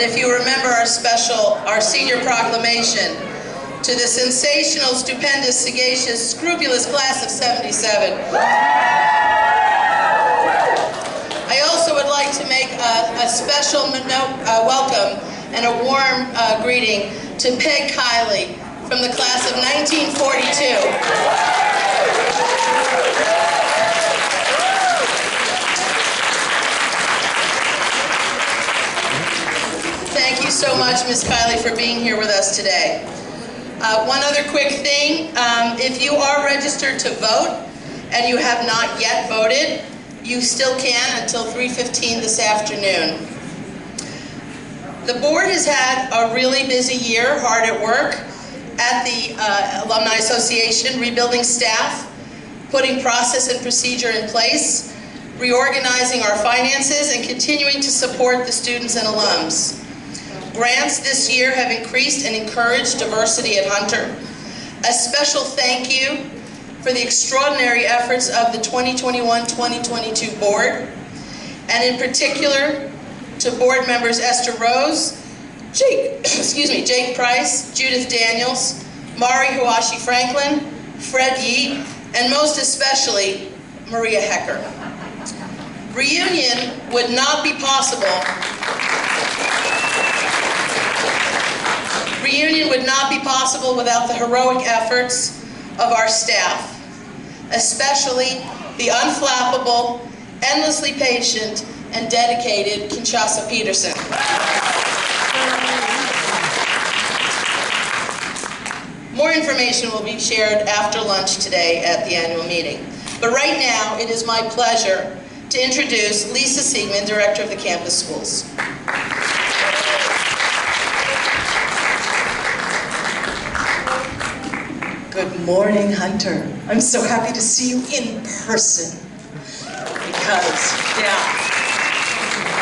And if you remember our senior proclamation, to the sensational, stupendous, sagacious, scrupulous class of '77. I also would like to make a special welcome and a warm greeting to Peg Kiley from the class of 1942. Thank you so much, Ms. Kiley, for being here with us today. One other quick thing, if you are registered to vote and you have not yet voted, you still can until 3:15 this afternoon. The board has had a really busy year, hard at work at the Alumni Association, rebuilding staff, putting process and procedure in place, reorganizing our finances, and continuing to support the students and alums. Grants this year have increased and encouraged diversity at Hunter. A special thank you for the extraordinary efforts of the 2021-2022 board, and in particular to board members Esther Rose, Jake Price, Judith Daniels, Mari Hawashi Franklin, Fred Yeat, and most especially Maria Hecker. Reunion would not be possible without the heroic efforts of our staff, especially the unflappable, endlessly patient, and dedicated Kinshasa Peterson. More information will be shared after lunch today at the annual meeting. But right now, it is my pleasure to introduce Lisa Siegman, Director of the Campus Schools. Good morning, Hunter. I'm so happy to see you in person because,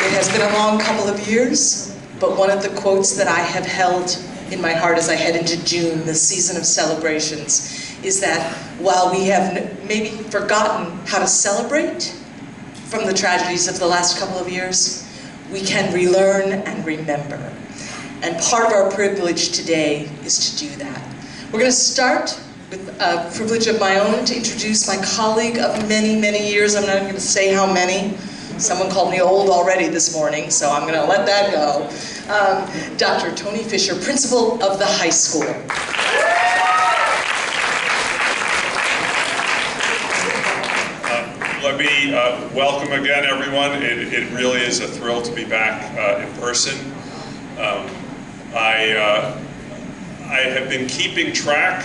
it has been a long couple of years, but one of the quotes that I have held in my heart as I head into June, the season of celebrations, is that while we have maybe forgotten how to celebrate from the tragedies of the last couple of years, we can relearn and remember. And part of our privilege today is to do that. We're going to start with a privilege of my own to introduce my colleague of many, many years. I'm not going to say how many. Someone called me old already this morning, so I'm going to let that go. Dr. Tony Fisher, principal of the high school. Let me welcome again, everyone. It really is a thrill to be back in person. I have been keeping track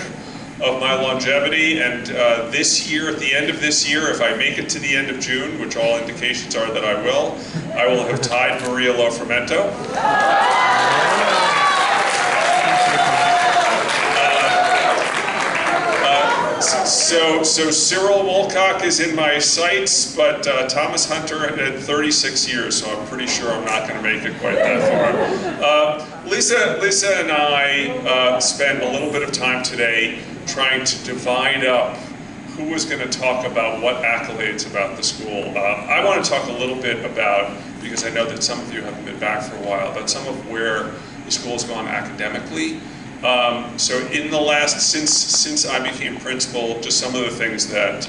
of my longevity, and this year, at the end of this year, if I make it to the end of June, which all indications are that I will have tied Maria Lofrumento. So Cyril Wolcock is in my sights, but Thomas Hunter had 36 years, so I'm pretty sure I'm not going to make it quite that far. Lisa and I spent a little bit of time today trying to divide up who was going to talk about what accolades about the school. I want to talk a little bit about, because I know that some of you haven't been back for a while, about some of where the school's gone academically. So in the last, since I became principal, just some of the things that,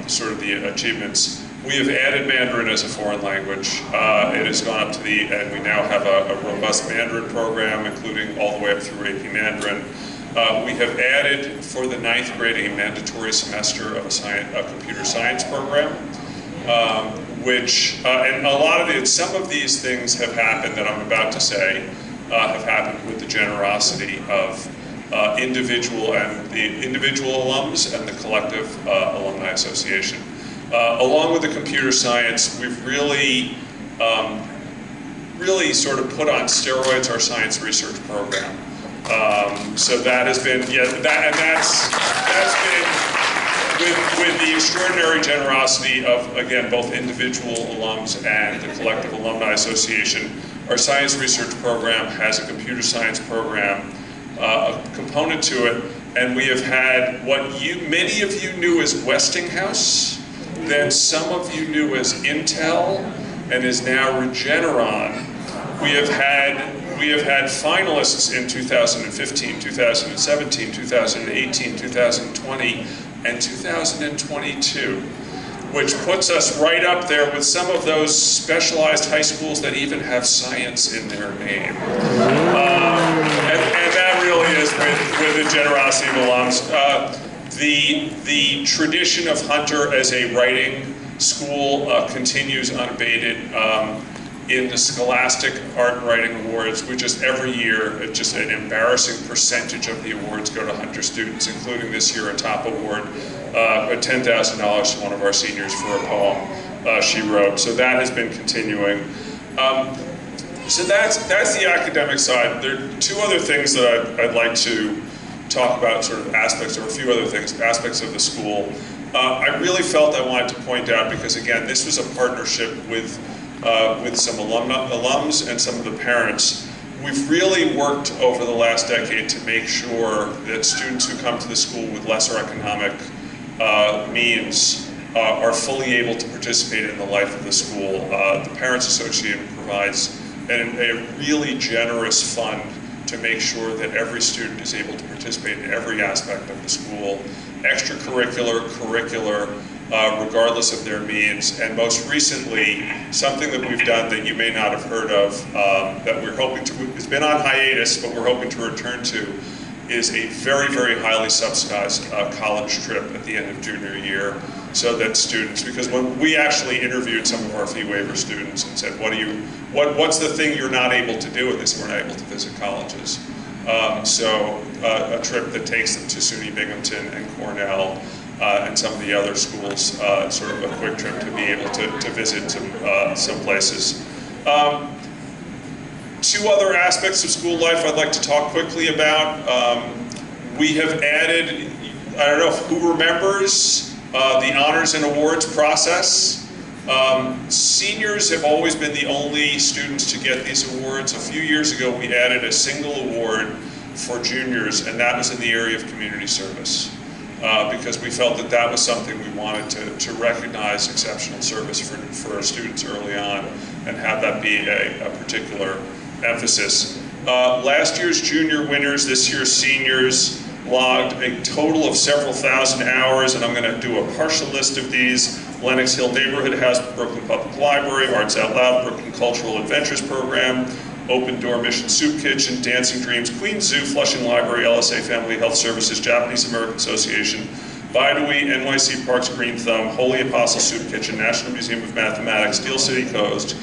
sort of the achievements. We have added Mandarin as a foreign language. It has gone up to and we now have a robust Mandarin program, including all the way up through AP Mandarin. We have added for the 9th grade a mandatory semester of a computer science program, and a lot of some of these things have happened that I'm about to say have happened with the generosity of the individual alums and the collective alumni association. Along with the computer science, we've really sort of put on steroids our science research program. So that has been, that's been with the extraordinary generosity of, again, both individual alums and the collective alumni association. Our science research program has a computer science program, a component to it, and we have had what many of you knew as Westinghouse, then some of you knew as Intel, and is now Regeneron, We have had finalists in 2015, 2017, 2018, 2020, and 2022, which puts us right up there with some of those specialized high schools that even have science in their name. And that really is with the generosity of alums. The tradition of Hunter as a writing school continues unabated. In the Scholastic Art and Writing Awards, we just every year, just an embarrassing percentage of the awards go to Hunter students, including this year a top award, $10,000 to one of our seniors for a poem she wrote. So that has been continuing. So that's the academic side. There are two other things that I'd like to talk about, sort of aspects, or a few other things, aspects of the school. I really felt I wanted to point out, because again, this was a partnership with some alums and some of the parents. We've really worked over the last decade to make sure that students who come to the school with lesser economic means are fully able to participate in the life of the school. The Parents Association provides a really generous fund to make sure that every student is able to participate in every aspect of the school, extracurricular, curricular, regardless of their means. And most recently, something that we've done that you may not have heard of, that we're hoping to, it's been on hiatus, but we're hoping to return to, is a very, very highly subsidized college trip at the end of junior year, so that students, because when we actually interviewed some of our fee waiver students and said, what's the thing you're not able to do? And they said, we're not able to visit colleges. So a trip that takes them to SUNY Binghamton and Cornell, and some of the other schools, sort of a quick trip to be able to visit some places. Two other aspects of school life I'd like to talk quickly about. We have added, I don't know who remembers the honors and awards process. Seniors have always been the only students to get these awards. A few years ago, we added a single award for juniors, and that was in the area of community service. Because we felt that that was something we wanted to recognize exceptional service for our students early on and have that be a particular emphasis. Last year's junior winners, this year's seniors, logged a total of several thousand hours, and I'm going to do a partial list of these. Lenox Hill Neighborhood House, Brooklyn Public Library, Arts Out Loud, Brooklyn Cultural Adventures Program, Open Door Mission Soup Kitchen, Dancing Dreams, Queens Zoo, Flushing Library, LSA Family Health Services, Japanese American Association, Bidewee, NYC Parks Green Thumb, Holy Apostle Soup Kitchen, National Museum of Mathematics, Steel City Coast,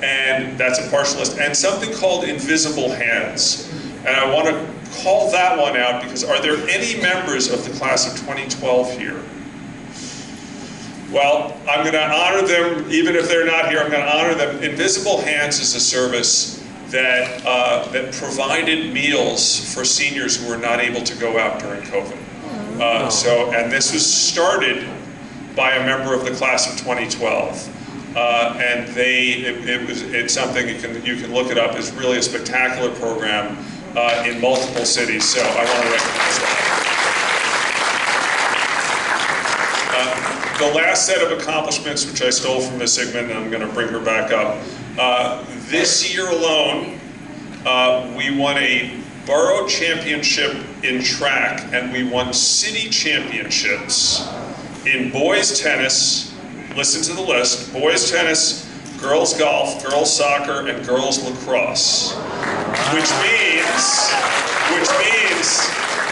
and that's a partial list, and something called Invisible Hands. And I want to call that one out because are there any members of the class of 2012 here? Well, I'm going to honor them, even if they're not here, I'm going to honor them. Invisible Hands is a service that, that provided meals for seniors who were not able to go out during COVID. And this was started by a member of the class of 2012. And it's something you can look it up. It's really a spectacular program in multiple cities, so I want to recognize that. The last set of accomplishments, which I stole from Ms. Sigmund, and I'm going to bring her back up. This year alone, we won a borough championship in track, and we won city championships in boys tennis. Listen to the list: boys tennis, girls golf, girls soccer, and girls lacrosse. Which means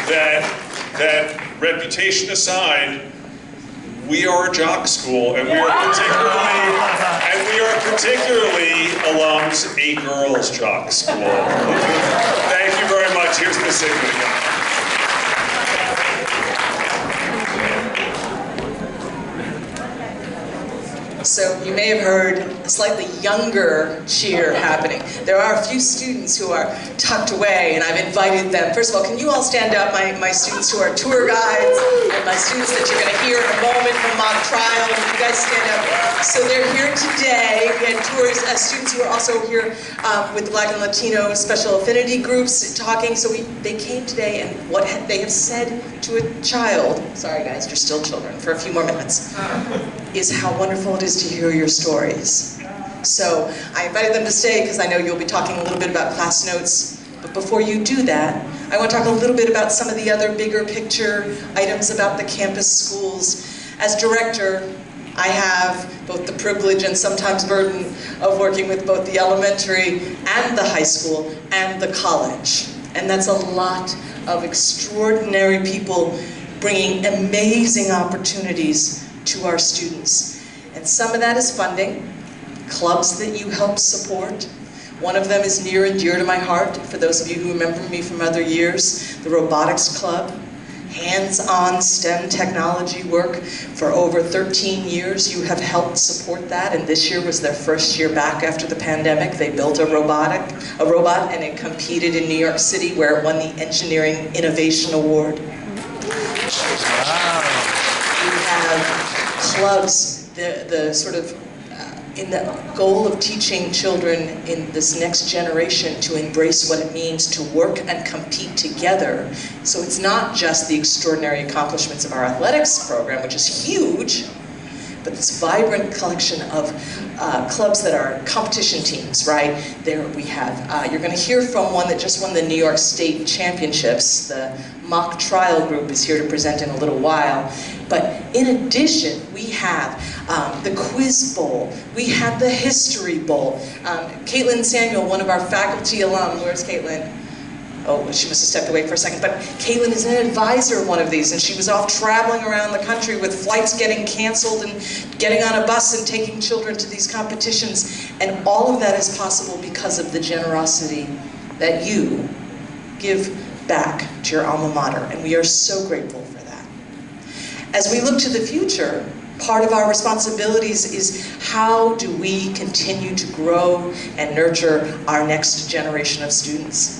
that reputation aside, we are a jock school, and we are particularly alums a girls jock school. Thank you very much. Here's Ms. Sigmund again. So you may have heard a slightly younger cheer happening. There are a few students who are tucked away, and I've invited them. First of all, can you all stand up, my students who are tour guides, and my students that you're going to hear in a moment from mock trial. You guys stand up. So they're here today. We had tours, students who are also here with the Black and Latino special affinity groups talking. So they came today, and what they have said to a child, sorry guys, you're still children, for a few more minutes, is how wonderful it is to hear your stories. So I invited them to stay because I know you'll be talking a little bit about class notes. But before you do that, I want to talk a little bit about some of the other bigger picture items about the campus schools. As director, I have both the privilege and sometimes burden of working with both the elementary and the high school and the college. And that's a lot of extraordinary people bringing amazing opportunities to our students. And some of that is funding, clubs that you help support. One of them is near and dear to my heart, for those of you who remember me from other years, the Robotics Club. Hands-on STEM technology work for over 13 years. You have helped support that, and this year was their first year back after the pandemic. They built a robot, and it competed in New York City, where it won the Engineering Innovation Award. Wow. We have clubs, the sort of in the goal of teaching children in this next generation to embrace what it means to work and compete together. So it's not just the extraordinary accomplishments of our athletics program, which is huge, but this vibrant collection of clubs that are competition teams, right? There we have, you're going to hear from one that just won the New York State Championships. The mock trial group is here to present in a little while. But in addition, we have the Quiz Bowl. We have the History Bowl. Caitlin Samuel, one of our faculty alum, where's Caitlin? Oh, she must have stepped away for a second, but Caitlin is an advisor of one of these, and she was off traveling around the country with flights getting canceled and getting on a bus and taking children to these competitions. And all of that is possible because of the generosity that you give back to your alma mater, and we are so grateful for that. As we look to the future, part of our responsibilities is how do we continue to grow and nurture our next generation of students.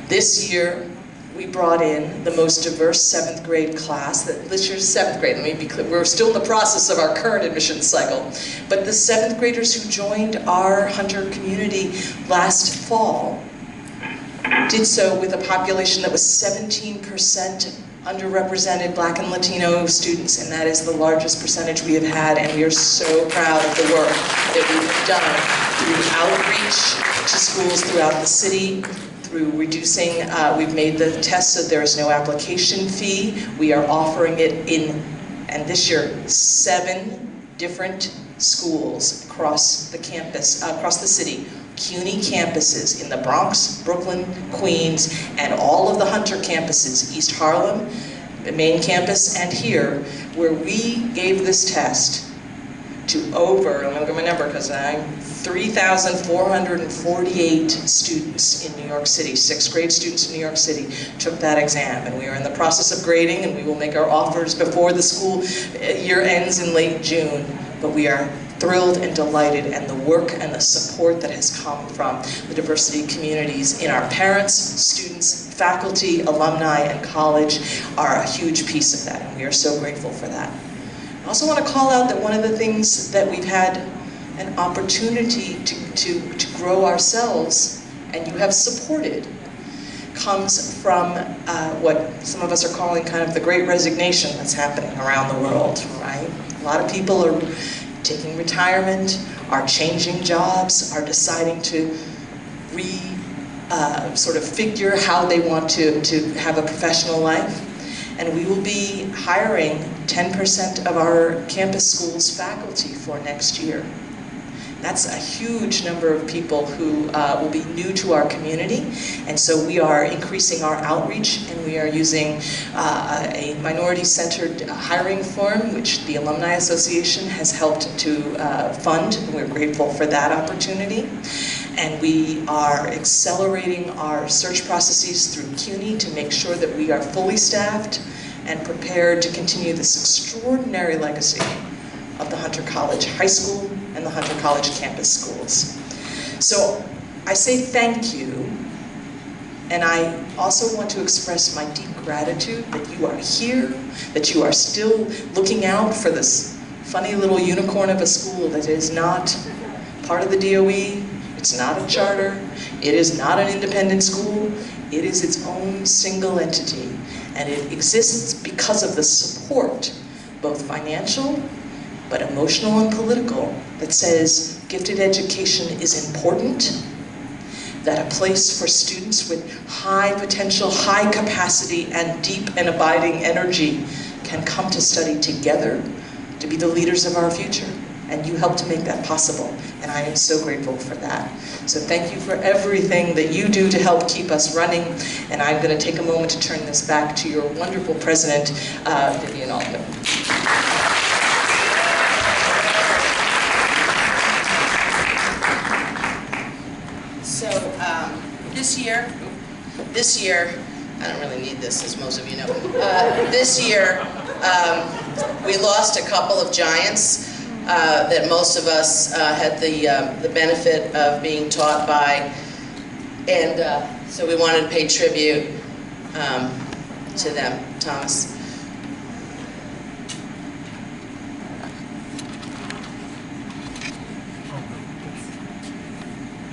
This year, we brought in the most diverse 7th grade class. This year's 7th grade, let me be clear, we're still in the process of our current admissions cycle. But the 7th graders who joined our Hunter community last fall did so with a population that was 17% underrepresented Black and Latino students, and that is the largest percentage we have had, and we are so proud of the work that we've done through outreach to schools throughout the city, through reducing, we've made the test so there is no application fee. We are offering it in, and this year, 7 different schools across the campus, across the city. CUNY campuses in the Bronx, Brooklyn, Queens, and all of the Hunter campuses, East Harlem, the main campus, and here, where we gave this test to over, I'm going to look at my number because I'm 3,448 students in New York City, 6th grade students in New York City took that exam, and we are in the process of grading, and we will make our offers before the school year ends in late June. But we are thrilled and delighted, and the work and the support that has come from the diversity communities in our parents, students, faculty, alumni, and college are a huge piece of that, and we are so grateful for that. I also want to call out that one of the things that we've had an opportunity to grow ourselves, and you have supported, comes from what some of us are calling kind of the great resignation that's happening around the world, right? A lot of people are taking retirement, are changing jobs, are deciding to sort of figure how they want to have a professional life. And we will be hiring 10% of our campus schools faculty for next year. That's a huge number of people who will be new to our community, and so we are increasing our outreach, and we are using a minority-centered hiring firm, which the Alumni Association has helped to fund, and we're grateful for that opportunity. And we are accelerating our search processes through CUNY to make sure that we are fully staffed and prepared to continue this extraordinary legacy of the Hunter College High School and the Hunter College campus schools. So I say thank you, and I also want to express my deep gratitude that you are here, that you are still looking out for this funny little unicorn of a school that is not part of the DOE, it's not a charter, it is not an independent school, it is its own single entity, and it exists because of the support, both financial, but emotional and political, that says gifted education is important, that a place for students with high potential, high capacity, and deep and abiding energy can come to study together to be the leaders of our future. And you helped to make that possible, and I am so grateful for that. So thank you for everything that you do to help keep us running, and I'm going to take a moment to turn this back to your wonderful president, Vivian Altman. So this year, I don't really need this, as most of you know. This year, we lost a couple of giants that most of us had the benefit of being taught by, and so we wanted to pay tribute to them. Thomas.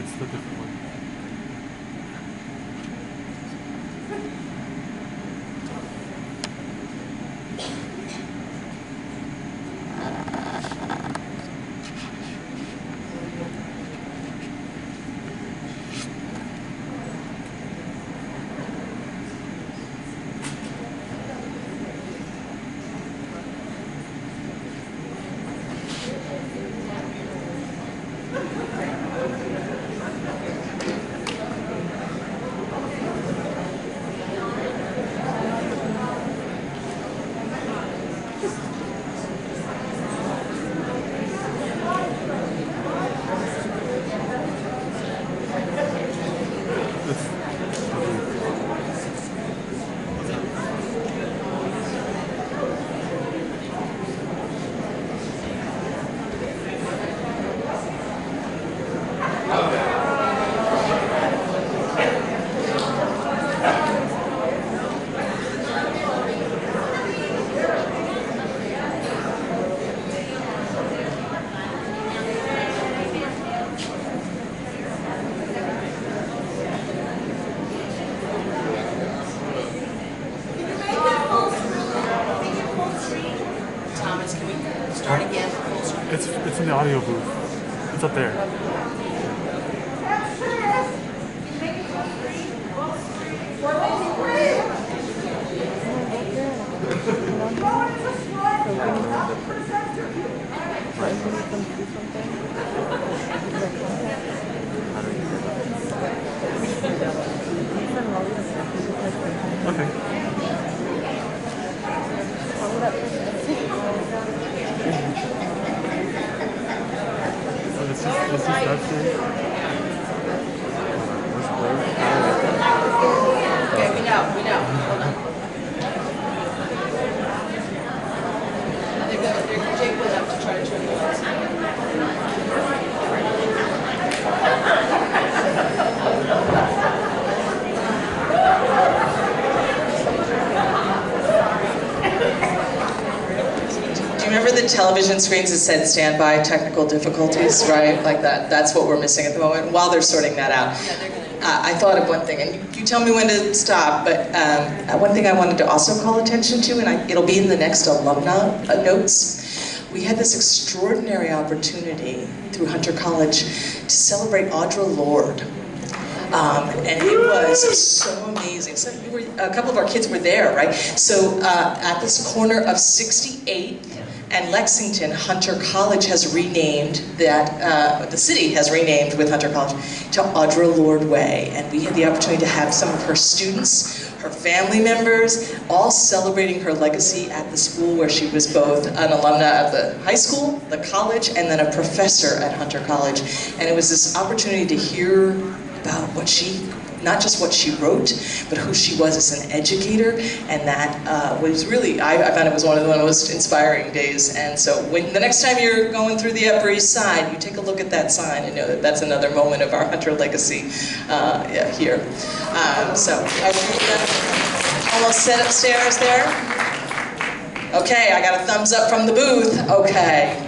It's the different one. Start again. It's in the audio booth. It's up there. Okay. This is that thing. Okay, we know. Hold on. Jake went up to try to turn the lights Do you remember the television screens that said "stand by, technical difficulties," right? Like that. That's what we're missing at the moment. While they're sorting that out, I thought of one thing, and you tell me when to stop. But one thing I wanted to also call attention to, and it'll be in the next alumna notes. We had this extraordinary opportunity through Hunter College to celebrate Audre Lorde. And it was so amazing. So a couple of our kids were there, right? So at this corner of 68th and Lexington, Hunter College has renamed that, the city has renamed with Hunter College to Audre Lorde Way. And we had the opportunity to have some of her students, her family members, all celebrating her legacy at the school where she was both an alumna of the high school, the college, and then a professor at Hunter College. And it was this opportunity to hear about what she, not just what she wrote, but who she was as an educator, and that was really, I found it was one of the most inspiring days. And so when the next time you're going through the Upper East Side, you take a look at that sign and know that that's another moment of our Hunter legacy here. So are we almost set upstairs there? Okay, I got a thumbs up from the booth. Okay.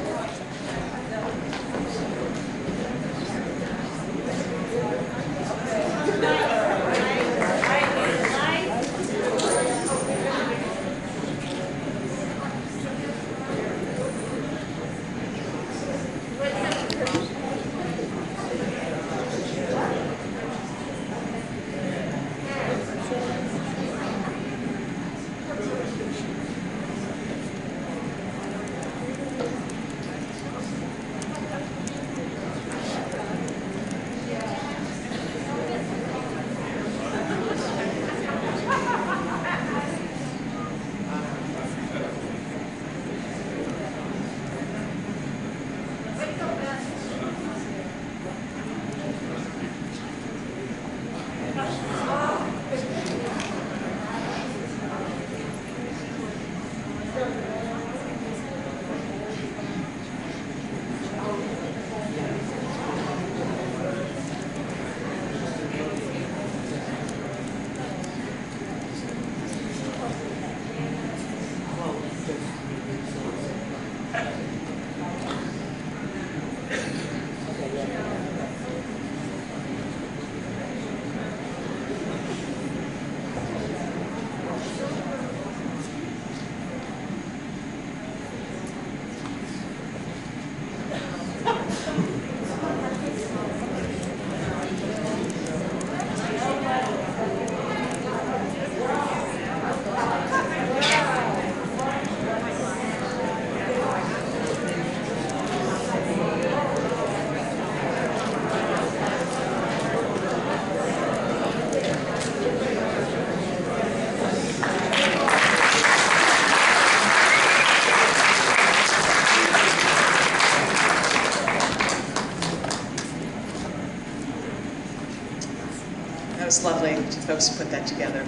to the folks who put that together.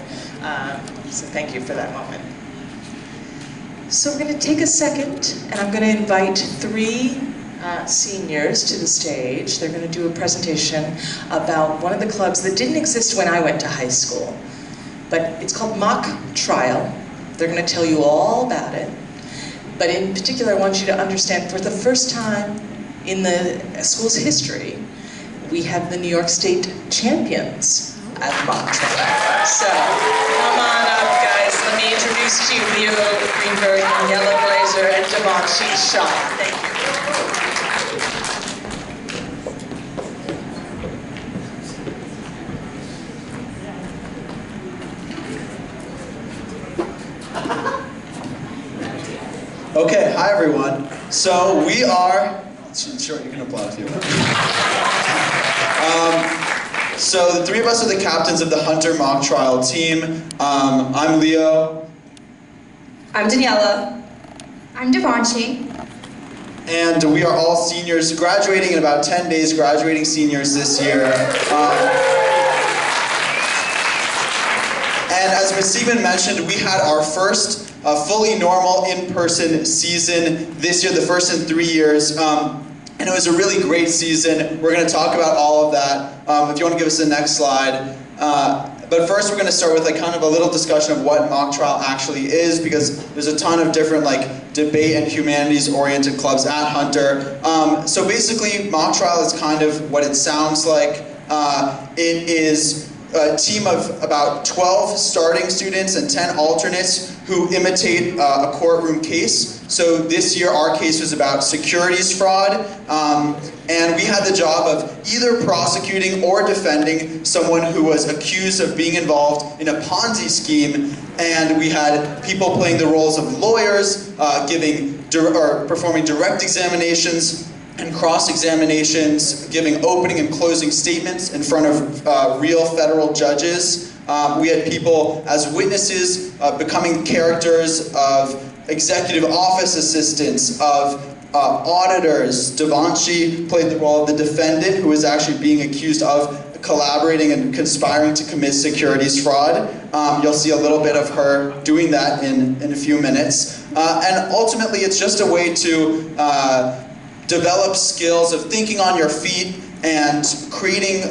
So thank you for that moment. So we're going to take a second, and I'm going to invite three seniors to the stage. They're going to do a presentation about one of the clubs that didn't exist when I went to high school. But it's called Mock Trial. They're going to tell you all about it. But in particular, I want you to understand, for the first time in the school's history, we have the New York State champions at Mock Trial. So, come on up, guys. Let me introduce to you Leo Greenberg and Yella Glazer and Devanshi Shah. Thank you. Okay, hi everyone. So we are, sure you can applaud if you want. So the three of us are the captains of the Hunter Mock Trial team. I'm Leo. I'm Daniela. I'm Devanshi. And we are all seniors, graduating in about 10 days, graduating seniors this year. And as Ms. Siegman mentioned, we had our first fully normal in-person season this year, the first in 3 years. And it was a really great season. We're going to talk about all of that. If you want to give us the next slide. But first we're going to start with kind of a little discussion of what mock trial actually is, because there's a ton of different debate and humanities oriented clubs at Hunter. So basically mock trial is kind of what it sounds like. It is a team of about 12 starting students and 10 alternates who imitate a courtroom case. So this year our case was about securities fraud, and we had the job of either prosecuting or defending someone who was accused of being involved in a Ponzi scheme, and we had people playing the roles of lawyers, performing direct examinations and cross-examinations, giving opening and closing statements in front of real federal judges. We had people as witnesses becoming characters of executive office assistants, of auditors. Devanshi played the role of the defendant, who was actually being accused of collaborating and conspiring to commit securities fraud. You'll see a little bit of her doing that in a few minutes. And ultimately, it's just a way to develop skills of thinking on your feet and creating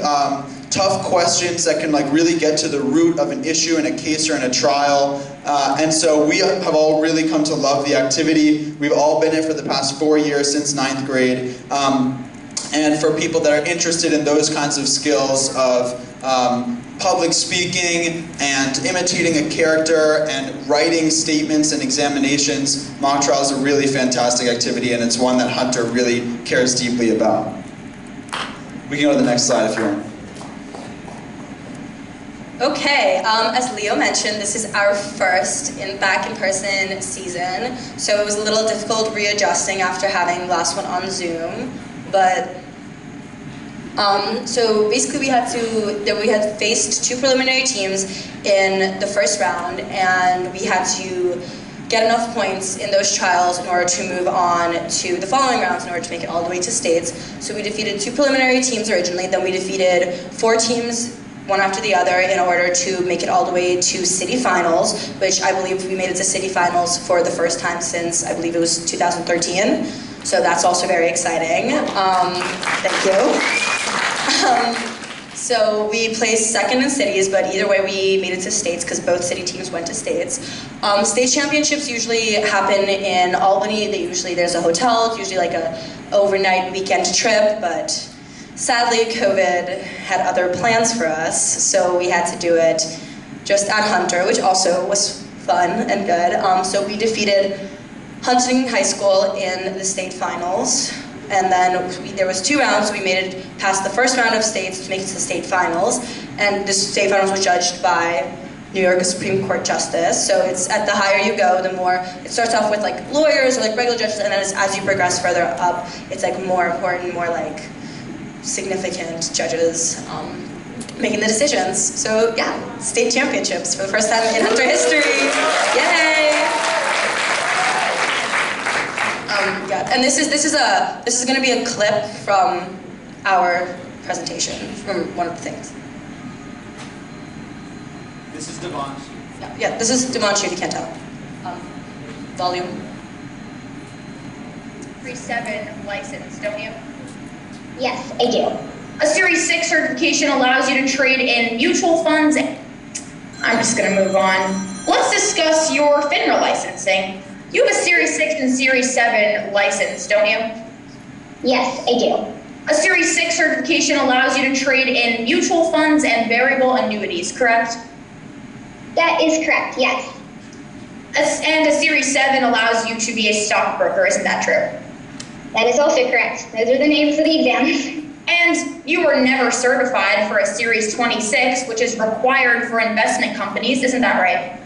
tough questions that can really get to the root of an issue in a case or in a trial. And so we have all really come to love the activity. We've all been in it for the past 4 years, since 9th grade. And for people that are interested in those kinds of skills of public speaking and imitating a character and writing statements and examinations, mock trial is a really fantastic activity, and it's one that Hunter really cares deeply about. We can go to the next slide if you want. Okay, as Leo mentioned, this is our first back in person season, so it was a little difficult readjusting after having the last one on Zoom, but so basically we had faced 2 preliminary teams in the first round, and we had to get enough points in those trials in order to move on to the following rounds in order to make it all the way to states. So we defeated 2 preliminary teams originally, then we defeated 4 teams, one after the other, in order to make it all the way to city finals, which I believe we made it to city finals for the first time since, I believe it was 2013. So that's also very exciting. Thank you. So we placed second in cities, but either way we made it to states because both city teams went to states. State championships usually happen in Albany. There's a hotel, it's usually a overnight weekend trip, but sadly COVID had other plans for us, so we had to do it just at Hunter, which also was fun and good. So we defeated Huntington High School in the state finals. And then there was 2 rounds, so we made it past the first round of states to make it to the state finals. And the state finals was judged by New York Supreme Court Justice. So it's the higher you go, the more, it starts off with lawyers or regular judges, and then as you progress further up, it's more important, more significant judges making the decisions. So yeah, state championships for the first time in Hunter history. Yay! Yeah, and this is going to be a clip from our presentation from one of the things. This is Devon. Yeah, this is Demontre, if you can't tell. Volume. Series 7 license, don't you? Yes, I do. A Series 6 certification allows you to trade in mutual funds. I'm just going to move on. Let's discuss your FINRA licensing. You have a Series 6 and Series 7 license, don't you? Yes, I do. A Series 6 certification allows you to trade in mutual funds and variable annuities, correct? That is correct, yes. And a Series 7 allows you to be a stockbroker, isn't that true? That is also correct. Those are the names for the exams. And you were never certified for a Series 26, which is required for investment companies, isn't that right?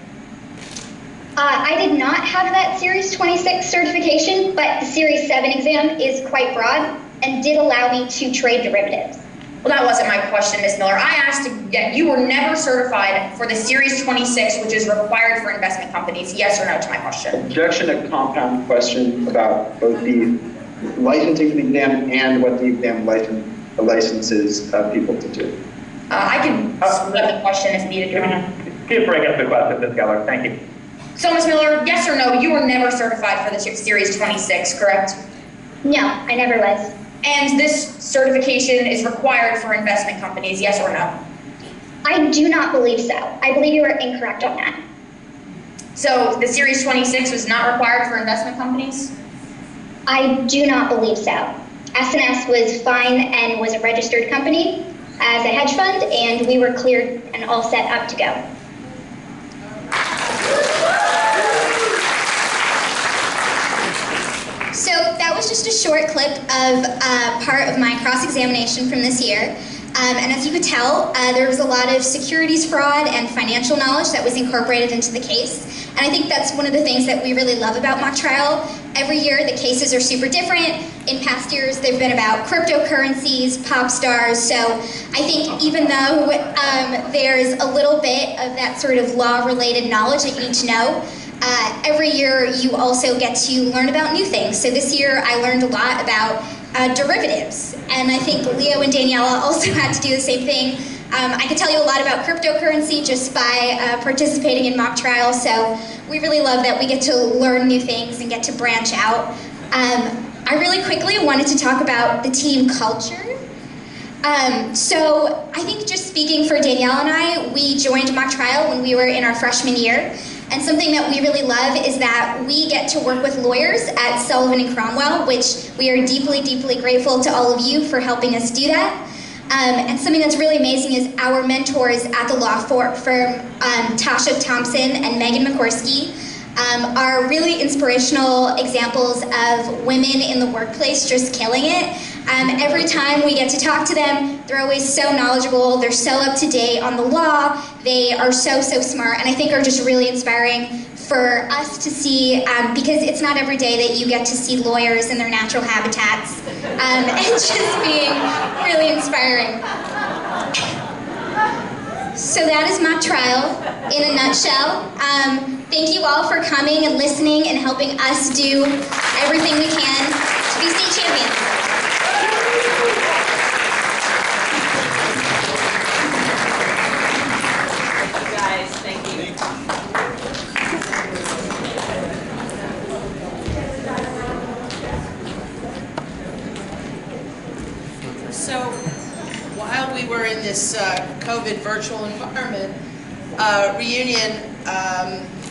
I did not have that Series 26 certification, but the Series 7 exam is quite broad and did allow me to trade derivatives. Well, that wasn't my question, Ms. Miller. I asked that you were never certified for the Series 26, which is required for investment companies. Yes or no to my question? Objection to compound question about both the licensing for the exam and what the exam licenses people to do. I can split the question if needed. Please break up the question, Ms. Geller. Thank you. So, Ms. Miller, yes or no, you were never certified for the Series 26, correct? No, I never was. And this certification is required for investment companies, yes or no? I do not believe so. I believe you are incorrect on that. So the Series 26 was not required for investment companies? I do not believe so. SNS was fine and was a registered company as a hedge fund, and we were cleared and all set up to go. So that was just a short clip of part of my cross-examination from this year. And as you could tell, there was a lot of securities fraud and financial knowledge that was incorporated into the case. And I think that's one of the things that we really love about mock trial. Every year the cases are super different. In past years they've been about cryptocurrencies, pop stars. So I think even though there's a little bit of that sort of law-related knowledge that you need to know, every year you also get to learn about new things. So this year I learned a lot about derivatives, and I think Leo and Daniela also had to do the same thing. I could tell you a lot about cryptocurrency just by participating in mock trial, so we really love that we get to learn new things and get to branch out. I really quickly wanted to talk about the team culture. So I think just speaking for Danielle and I, we joined mock trial when we were in our freshman year. And something that we really love is that we get to work with lawyers at Sullivan & Cromwell, which we are deeply, deeply grateful to all of you for helping us do that. And something that's really amazing is our mentors at the law firm, Tasha Thompson and Megan McCorsky, are really inspirational examples of women in the workplace just killing it. Every time we get to talk to them, they're always so knowledgeable, they're so up to date on the law, they are so, so smart, and I think are just really inspiring for us to see, because it's not every day that you get to see lawyers in their natural habitats, and just being really inspiring. So that is mock trial in a nutshell. Thank you all for coming and listening and helping us do everything we can to be state champions. So while we were in this COVID virtual environment, reunion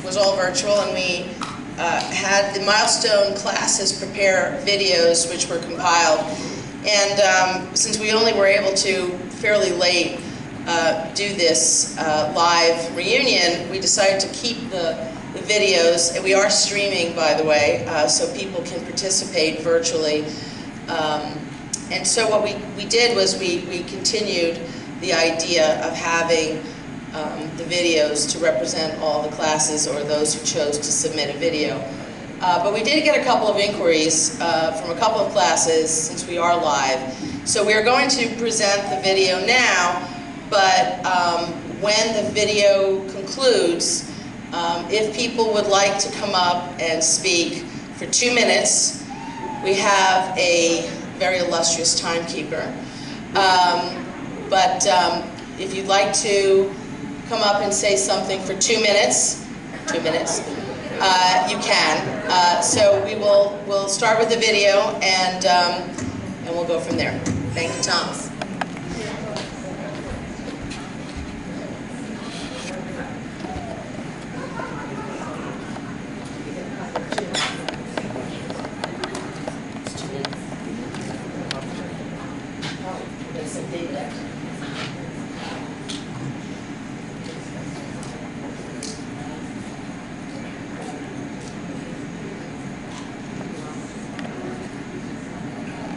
was all virtual, and we had the milestone classes prepare videos which were compiled. And since we only were able to fairly late do this live reunion, we decided to keep the videos, and we are streaming, by the way, so people can participate virtually. And so what we did was we continued the idea of having the videos to represent all the classes or those who chose to submit a video. But we did get a couple of inquiries from a couple of classes since we are live. So we are going to present the video now, but when the video concludes, if people would like to come up and speak for 2 minutes, we have a very illustrious timekeeper. But if you'd like to come up and say something for 2 minutes, you can. So we'll start with the video and we'll go from there. Thank you, Thomas.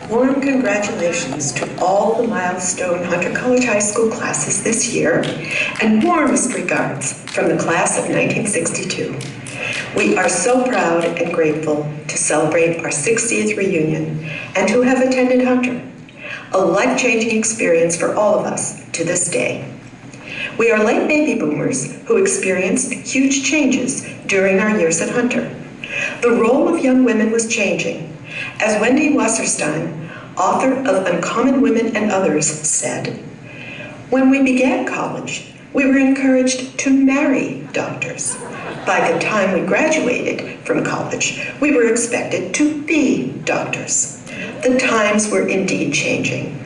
Warm congratulations to all the milestone Hunter College High School classes this year, and warmest regards from the class of 1962. We are so proud and grateful to celebrate our 60th reunion and to have attended Hunter, a life-changing experience for all of us to this day. We are late baby boomers who experienced huge changes during our years at Hunter. The role of young women was changing. As Wendy Wasserstein, author of Uncommon Women and Others, said, "When we began college, we were encouraged to marry doctors. By the time we graduated from college, we were expected to be doctors." The times were indeed changing.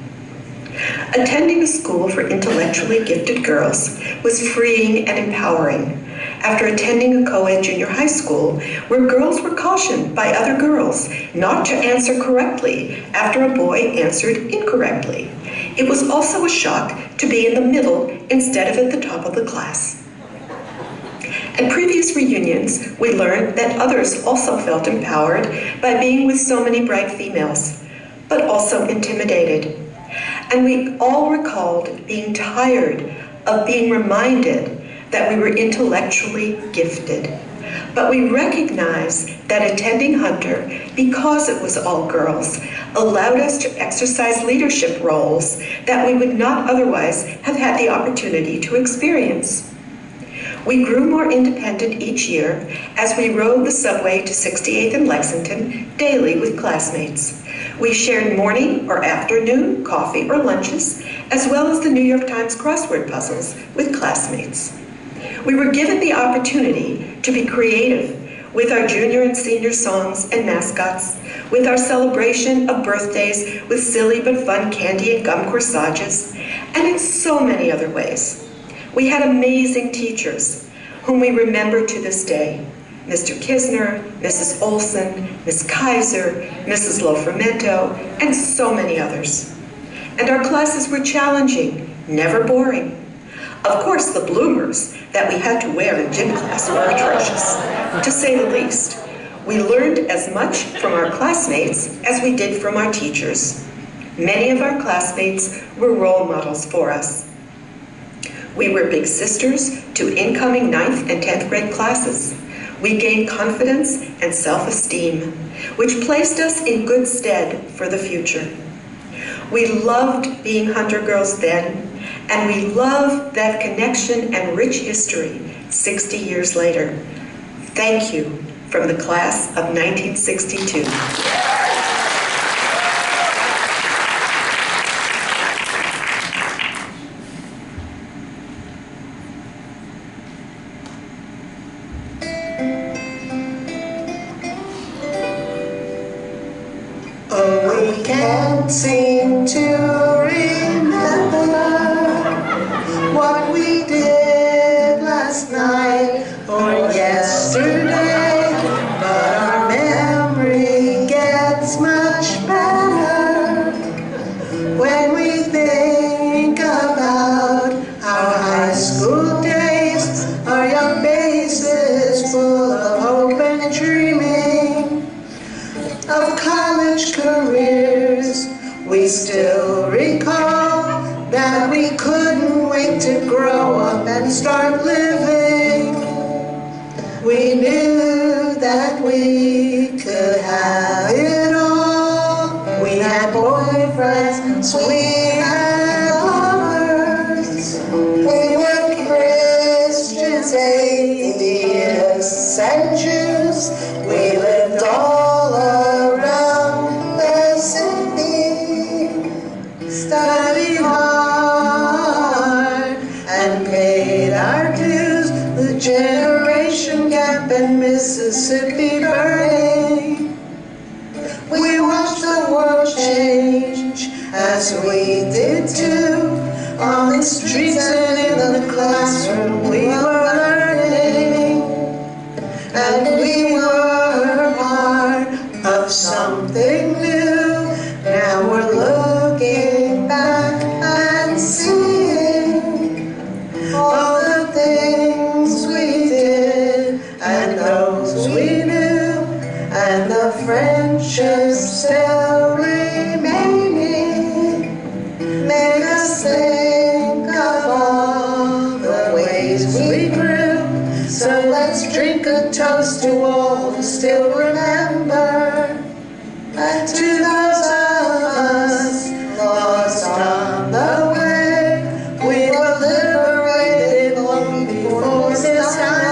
Attending a school for intellectually gifted girls was freeing and empowering. After attending a co-ed junior high school where girls were cautioned by other girls not to answer correctly after a boy answered incorrectly, it was also a shock to be in the middle instead of at the top of the class. At previous reunions, we learned that others also felt empowered by being with so many bright females, but also intimidated. And we all recalled being tired of being reminded that we were intellectually gifted. But we recognized that attending Hunter, because it was all girls, allowed us to exercise leadership roles that we would not otherwise have had the opportunity to experience. We grew more independent each year as we rode the subway to 68th and Lexington daily with classmates. We shared morning or afternoon coffee or lunches, as well as the New York Times crossword puzzles with classmates. We were given the opportunity to be creative with our junior and senior songs and mascots, with our celebration of birthdays with silly but fun candy and gum corsages, and in so many other ways. We had amazing teachers whom we remember to this day. Mr. Kisner, Mrs. Olson, Ms. Kaiser, Mrs. Lofrumento, and so many others. And our classes were challenging, never boring. Of course, the bloomers that we had to wear in gym class were atrocious, to say the least. We learned as much from our classmates as we did from our teachers. Many of our classmates were role models for us. We were big sisters to incoming 9th and 10th grade classes. We gained confidence and self-esteem, which placed us in good stead for the future. We loved being Hunter girls then, and we love that connection and rich history 60 years later. Thank you from the class of 1962. Oh, we can't seem to remember what we did last night or yesterday, but our memory gets much better when we think about our high school days, our young faces full of hope and dreaming of college careers. We still recall that we couldn't wait to grow up and start living. We knew that we could have it all. We had boyfriends, we had lovers. We were Christians, atheists, and Jews. We lived all around the city, studied hard, and paid our Mississippi burning. We watched the world change as we did too. On the streets and in the classroom we were learning, and we were part of something new. Now we're looking back and seeing all the things we did and those we knew, and the friendships still remaining make us think of all the ways we grew. So let's drink a toast to all who still remember, and to those of us lost on the way. We were liberated long before this time.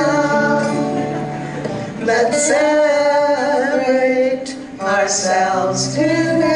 Let's celebrate ourselves today.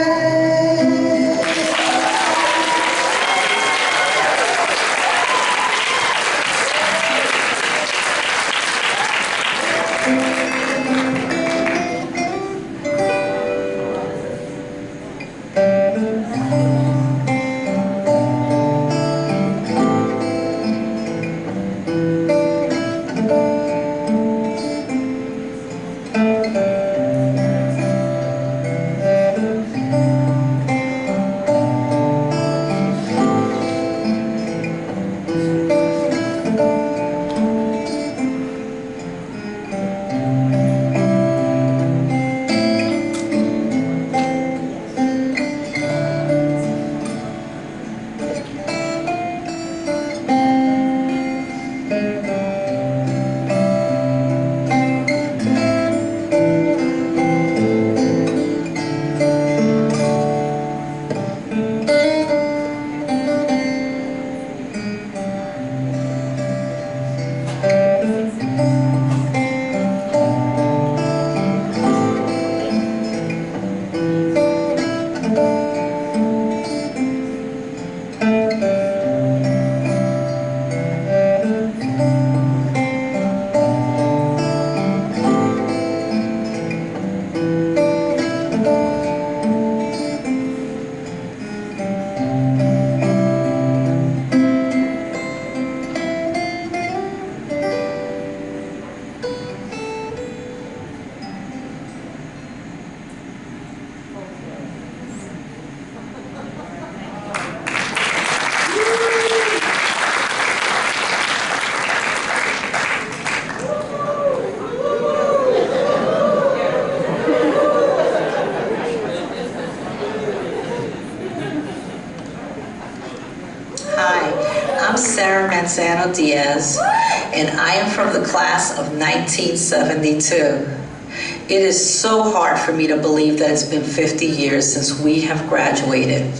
Manzano Diaz, and I am from the class of 1972. It is so hard for me to believe that it's been 50 years since we have graduated.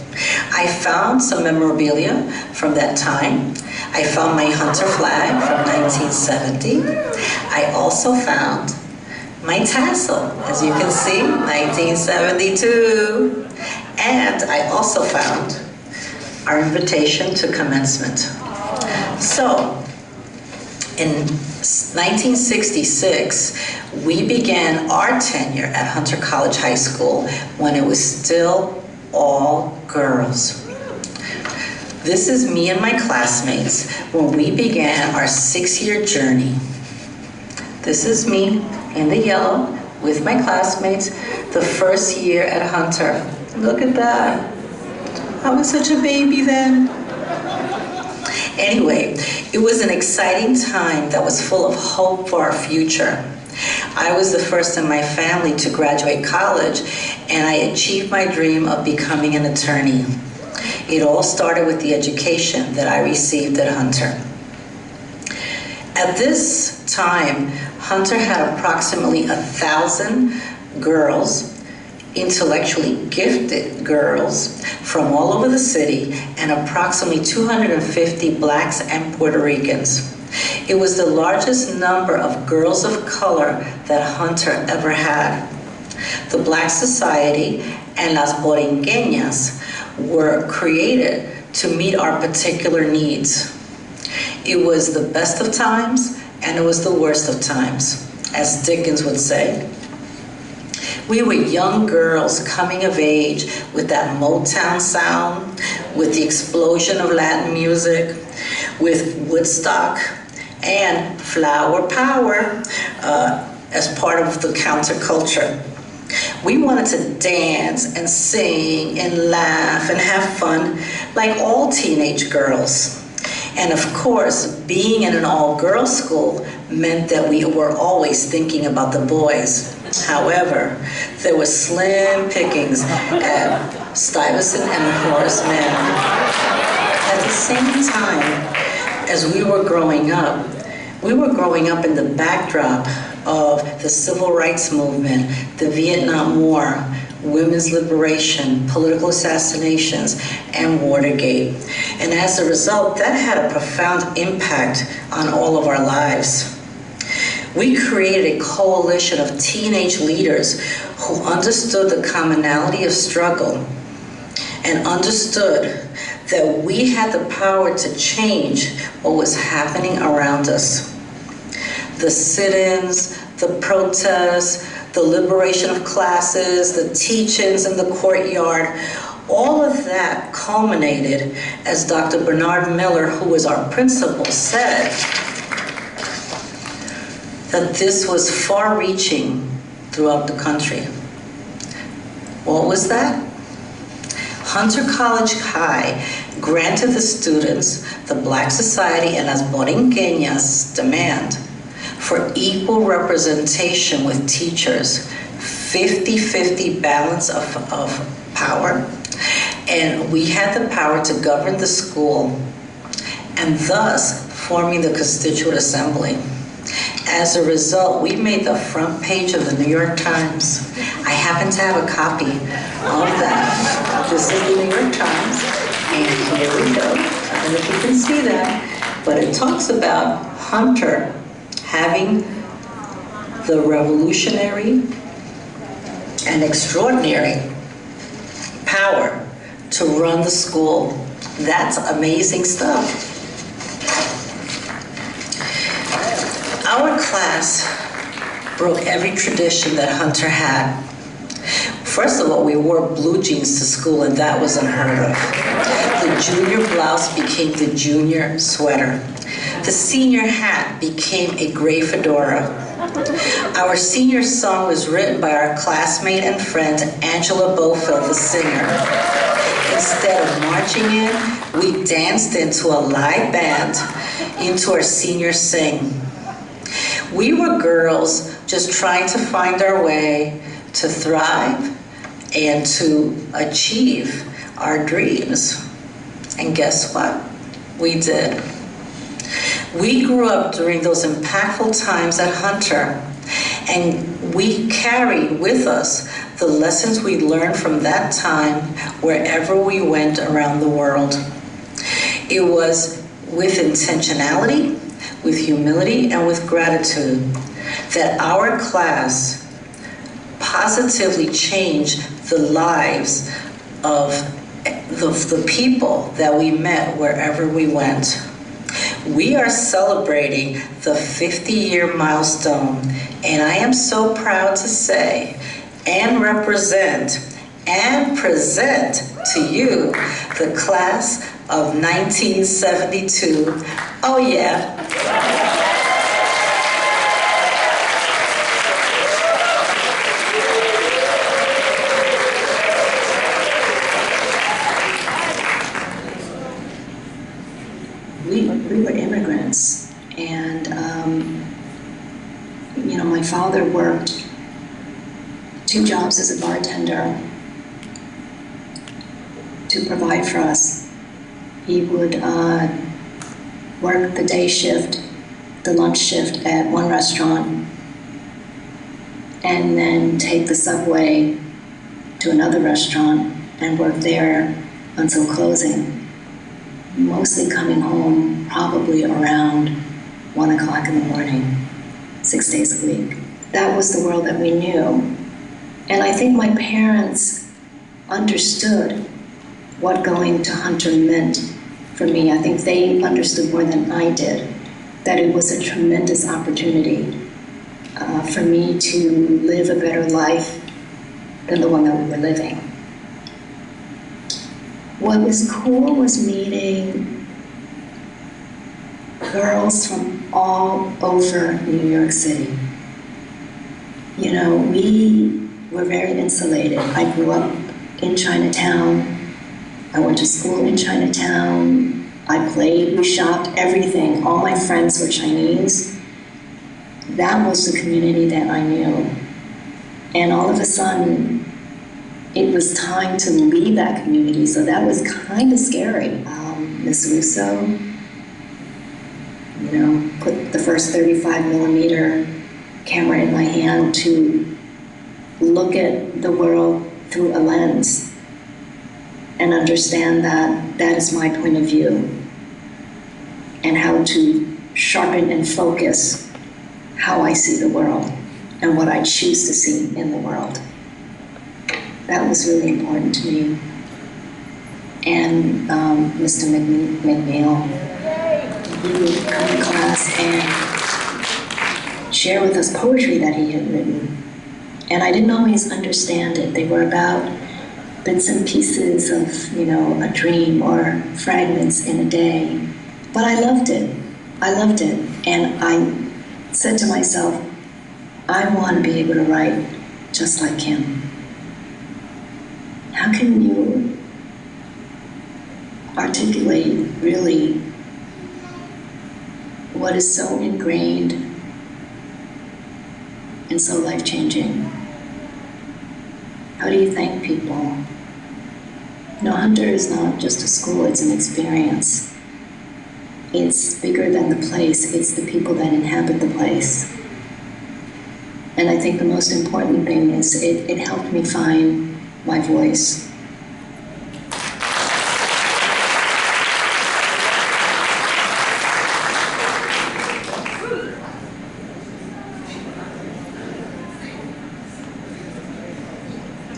I found some memorabilia from that time. I found my Hunter flag from 1970. I also found my tassel, as you can see, 1972. And I also found our invitation to commencement. So, in 1966, we began our tenure at Hunter College High School when it was still all girls. This is me and my classmates when we began our 6-year journey. This is me in the yellow with my classmates the first year at Hunter. Look at that. I was such a baby then. Anyway, it was an exciting time that was full of hope for our future. I was the first in my family to graduate college, and I achieved my dream of becoming an attorney. It all started with the education that I received at Hunter. At this time, Hunter had approximately 1,000 girls, intellectually gifted girls from all over the city, and approximately 250 blacks and Puerto Ricans. It was the largest number of girls of color that Hunter ever had. The Black Society and Las Borinqueñas were created to meet our particular needs. It was the best of times and it was the worst of times. as Dickens would say. We were young girls coming of age with that Motown sound, with the explosion of Latin music, with Woodstock and flower power as part of the counterculture. We wanted to dance and sing and laugh and have fun like all teenage girls. And of course, being in an all-girls school meant that we were always thinking about the boys. However, there were slim pickings at Stuyvesant and Horace Mann. At the same time as we were growing up in the backdrop of the Civil Rights Movement, the Vietnam War, women's liberation, political assassinations, and Watergate. And as a result, that had a profound impact on all of our lives. We created a coalition of teenage leaders who understood the commonality of struggle and understood that we had the power to change what was happening around us. The sit-ins, the protests, the liberation of classes, the teach-ins in the courtyard, all of that culminated, as Dr. Bernard Miller, who was our principal, said, that this was far-reaching throughout the country. What was that? Hunter College High granted the students the Black Society and Las Borinqueñas demand for equal representation with teachers, 50-50 balance of power, and we had the power to govern the school and thus forming the Constituent Assembly. As a result, we made the front page of the New York Times. I happen to have a copy of that. This is the New York Times, and here we go. I don't know if you can see that, but it talks about Hunter having the revolutionary and extraordinary power to run the school. That's amazing stuff. Our class broke every tradition that Hunter had. First of all, we wore blue jeans to school, and that was unheard of. The junior blouse became the junior sweater. The senior hat became a gray fedora. Our senior song was written by our classmate and friend, Angela Bofill, the singer. Instead of marching in, we danced into a live band into our senior sing. We were girls just trying to find our way to thrive and to achieve our dreams. And guess what? We did. We grew up during those impactful times at Hunter, and we carried with us the lessons we learned from that time wherever we went around the world. It was with intentionality, with humility, and with gratitude that our class positively changed the lives of the people that we met wherever we went. We are celebrating the 50-year milestone, and I am so proud to say and represent and present to you the class of 1972. Oh yeah. We were immigrants, and my father worked 2 jobs as a bartender to provide for us. He would work the day shift, the lunch shift at one restaurant, and then take the subway to another restaurant and work there until closing. Mostly coming home probably around 1 o'clock in the morning, 6 days a week. That was the world that we knew. And I think my parents understood what going to Hunter meant for me. I think they understood more than I did, that it was a tremendous opportunity for me to live a better life than the one that we were living. What was cool was meeting girls from all over New York City. You know, we were very insulated. I grew up in Chinatown. I went to school in Chinatown. I played, we shopped, everything. All my friends were Chinese. That was the community that I knew. And all of a sudden, it was time to leave that community, so that was kind of scary. Miss Russo, you know, put the first 35 millimeter camera in my hand to look at the world through a lens and understand that that is my point of view and how to sharpen and focus how I see the world and what I choose to see in the world. That was really important to me. And Mr. McNeil, he would come to class and share with us poetry that he had written. And I didn't always understand it. They were about bits and pieces of, you know, a dream or fragments in a day. But I loved it. I loved it. And I said to myself, I want to be able to write just like him. How can you articulate really what is so ingrained and so life-changing? How do you thank people? You know, Hunter is not just a school, it's an experience. It's bigger than the place, it's the people that inhabit the place. And I think the most important thing is it helped me find my voice.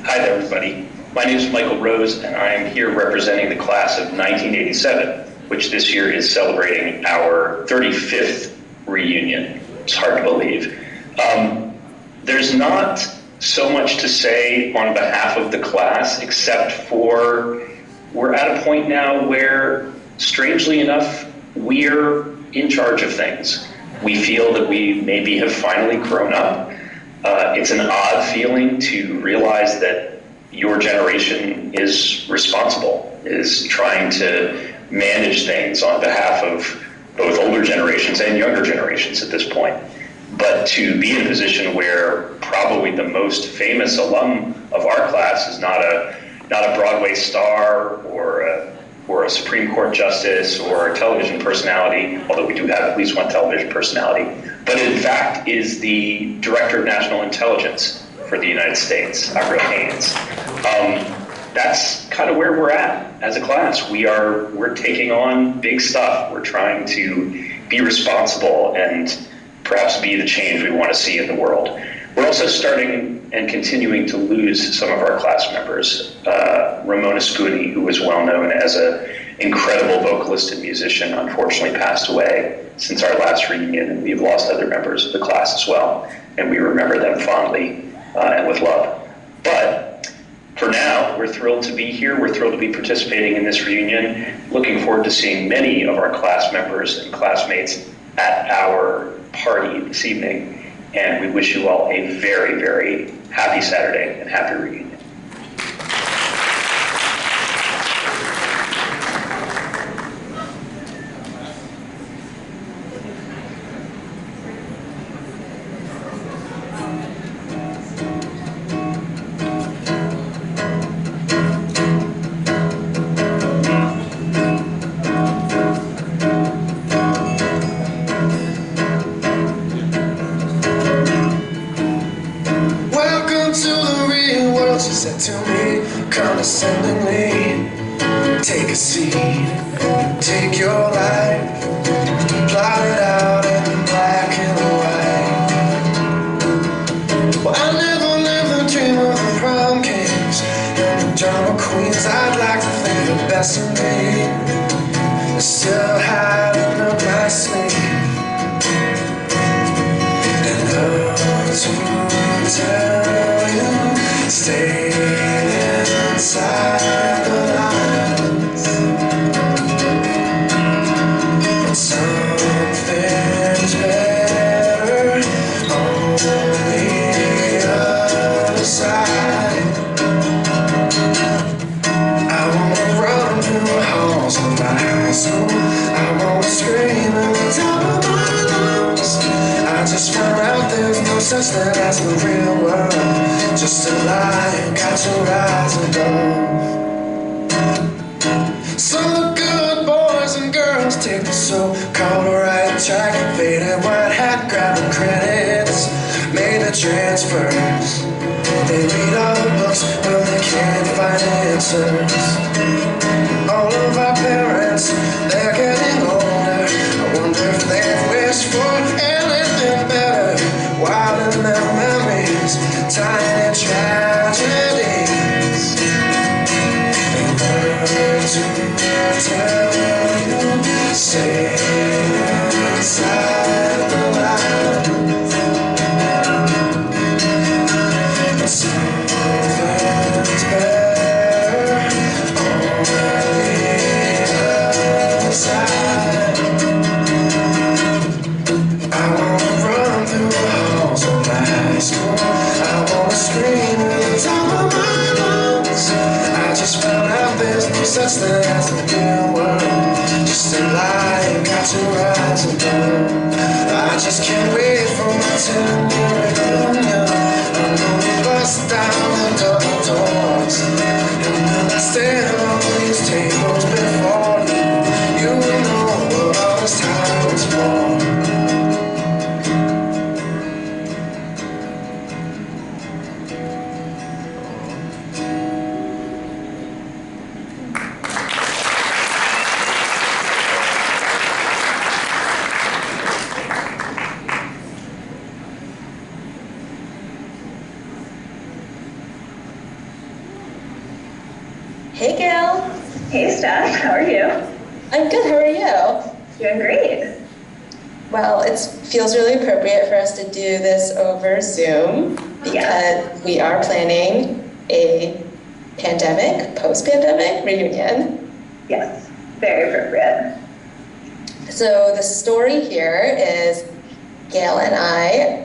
Hi there, everybody. My name is Michael Rose, and I am here representing the class of 1987, which this year is celebrating our 35th reunion. It's hard to believe. There's not so much to say on behalf of the class, except for we're at a point now where, strangely enough, we're in charge of things. We feel that we maybe have finally grown up. It's an odd feeling to realize that your generation is responsible, is trying to manage things on behalf of both older generations and younger generations at this point. But to be in a position where probably the most famous alum of our class is not a Broadway star or a Supreme Court justice or a television personality, although we do have at least one television personality, but in fact is the Director of National Intelligence for the United States, Ira Haynes. That's kind of where we're at as a class. We're taking on big stuff. We're trying to be responsible and perhaps be the change we want to see in the world. We're also starting and continuing to lose some of our class members. Ramona Spoonie, who was well known as an incredible vocalist and musician, unfortunately passed away since our last reunion, and we've lost other members of the class as well, and we remember them fondly and with love. But for now, we're thrilled to be here. We're thrilled to be participating in this reunion. Looking forward to seeing many of our class members and classmates at our party this evening. And we wish you all a very, very happy Saturday and happy reunion. She said to me condescendingly, take a seat, take your life, plot it out in black and white. Well, I never lived the dream of the prom kings and the drama queens. I'd like to think the best of me is still hiding up my sleeve. And just found out there's no such thing as the real world. Just a lie, you got to rise above. Some of the good boys and girls take the so-called right track, faded white hat, grabbing credits, made the transfers. They read all the books, but they can't find answers. All of our parents, they're getting older. I wonder if they wish for anything better. Wild in their memories, tiny tragedies. And words to tell you, stay inside the light. Something's better on the other side. I wanna run through the halls of my high school. I wanna scream at the top of my lungs. I just found out there's no such thing as a real world. Just a lie, you got to rise above. I just can't wait for my 10-year reunion. I'm gonna bust down the double doors, and then I stand on these tables before you. You know what all this time is for. Hey, Gail. Hey, Steph. How are you? I'm good. How are you? Doing great. Well, it feels really appropriate for us to do this over Zoom because we are planning a post-pandemic reunion. Yes, very appropriate. So the story here is Gail and I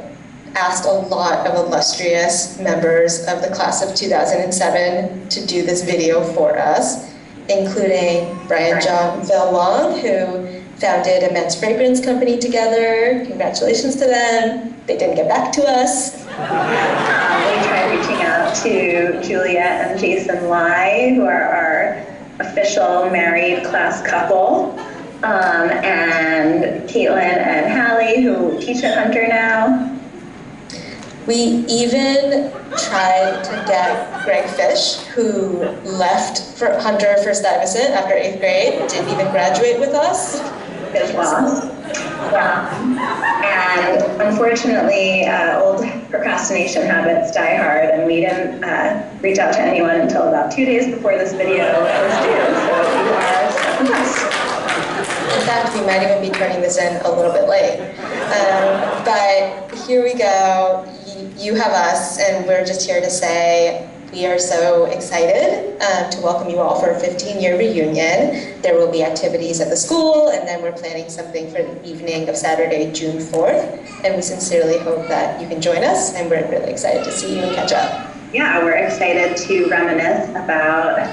asked a lot of illustrious members of the class of 2007 to do this video for us, including Brian John Bell Long, who founded a men's fragrance company together. Congratulations to them. They didn't get back to us. We tried reaching out to Juliet and Jason Lai, who are our official married class couple, and Caitlin and Hallie, who teach at Hunter now. We even tried to get Greg Fish, who left for Hunter for Stuyvesant after 8th grade, didn't even graduate with us. As well. And unfortunately, old procrastination habits die hard, and we didn't reach out to anyone until about 2 days before this video was due, so you are stuck with us. In fact, we might even be turning this in a little bit late. But here we go. You have us, and we're just here to say we are so excited to welcome you all for a 15-year reunion. There will be activities at the school, and then we're planning something for the evening of Saturday, June 4th. And we sincerely hope that you can join us, and we're really excited to see you and catch up. Yeah, we're excited to reminisce about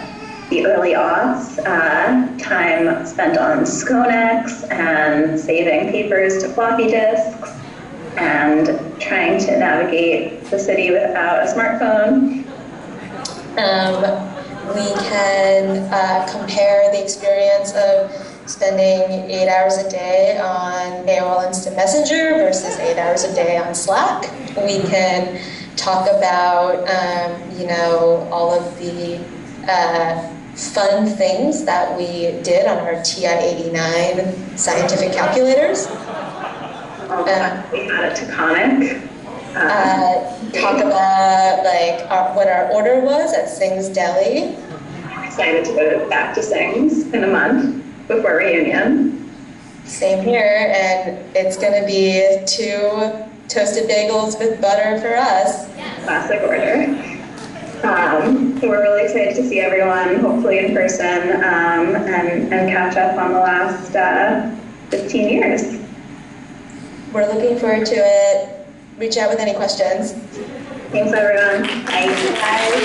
the early aughts, time spent on Skonex and saving papers to floppy disks, and trying to navigate the city without a smartphone. We can compare the experience of spending 8 hours a day on AOL Instant Messenger versus 8 hours a day on Slack. We can talk about, all of the fun things that we did on our TI-89 scientific calculators. We had at Taconic. Talk about what our order was at Sing's Deli. Excited to go back to Sing's in a month before reunion. Same here, and it's going to be 2 toasted bagels with butter for us. Classic order. We're really excited to see everyone, hopefully in person, and catch up on the last 15 years. We're looking forward to it. Reach out with any questions. Thanks, everyone. Bye. Bye.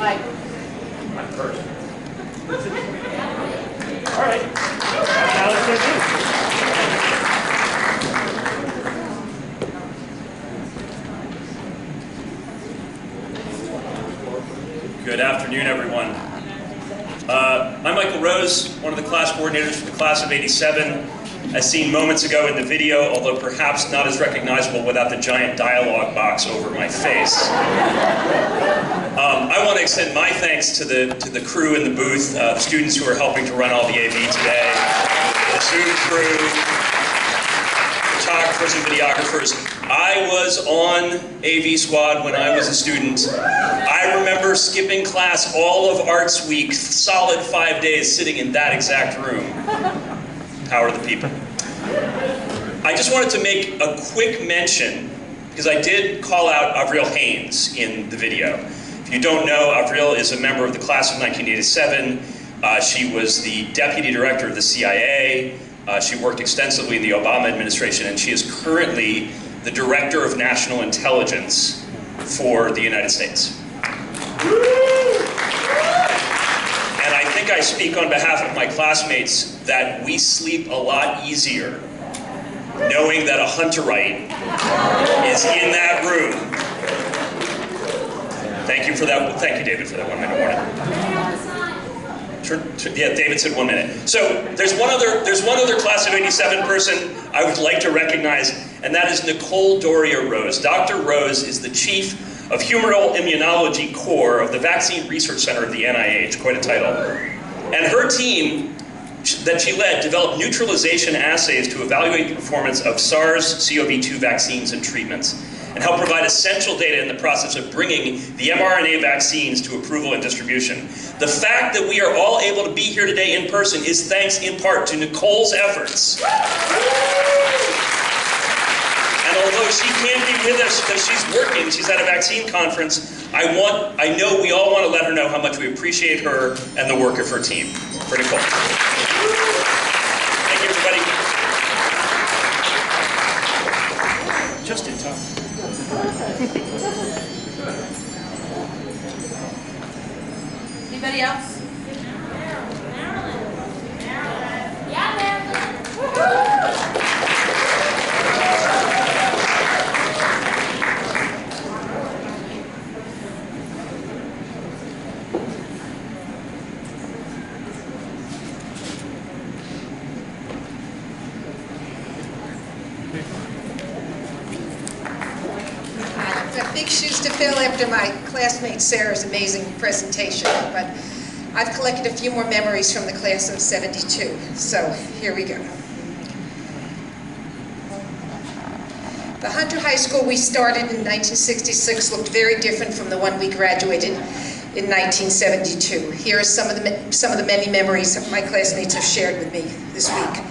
Mike. I'm first. All right. Now let's do this. Good afternoon, everyone. I'm Michael Rose, one of the class coordinators for the class of '87. As seen moments ago in the video, although perhaps not as recognizable without the giant dialogue box over my face. I want to extend my thanks to the crew in the booth, the students who are helping to run all the AV today, the Zoom crew, photographers and videographers. I was on AV Squad when I was a student. I remember skipping class all of Arts Week, solid 5 days, sitting in that exact room. Power to the people. I just wanted to make a quick mention, because I did call out Avril Haines in the video. If you don't know, Avril is a member of the class of 1987. She was the deputy director of the CIA. She worked extensively in the Obama administration, and she is currently the director of national intelligence for the United States. And I think I speak on behalf of my classmates that we sleep a lot easier knowing that a Hunterite is in that room. Thank you for that. Thank you, David, for that 1 minute warning. Yeah, David said 1 minute. So there's one other class of '87 person I would like to recognize, and that is Nicole Doria Rose. Dr. Rose is the chief of Humoral Immunology Core of the Vaccine Research Center of the NIH, quite a title. And her team that she led developed neutralization assays to evaluate the performance of SARS-CoV-2 vaccines and treatments, and help provide essential data in the process of bringing the mRNA vaccines to approval and distribution. The fact that we are all able to be here today in person is thanks in part to Nicole's efforts. And although she can't be with us because she's working, she's at a vaccine conference, I know we all want to let her know how much we appreciate her and the work of her team. For Nicole. Thank you, everybody. Just in time. Anybody else? Big shoes to fill after my classmate Sarah's amazing presentation, but I've collected a few more memories from the class of '72, so here we go. The Hunter High School we started in 1966 looked very different from the one we graduated in 1972. Here are some of the many memories that my classmates have shared with me this week.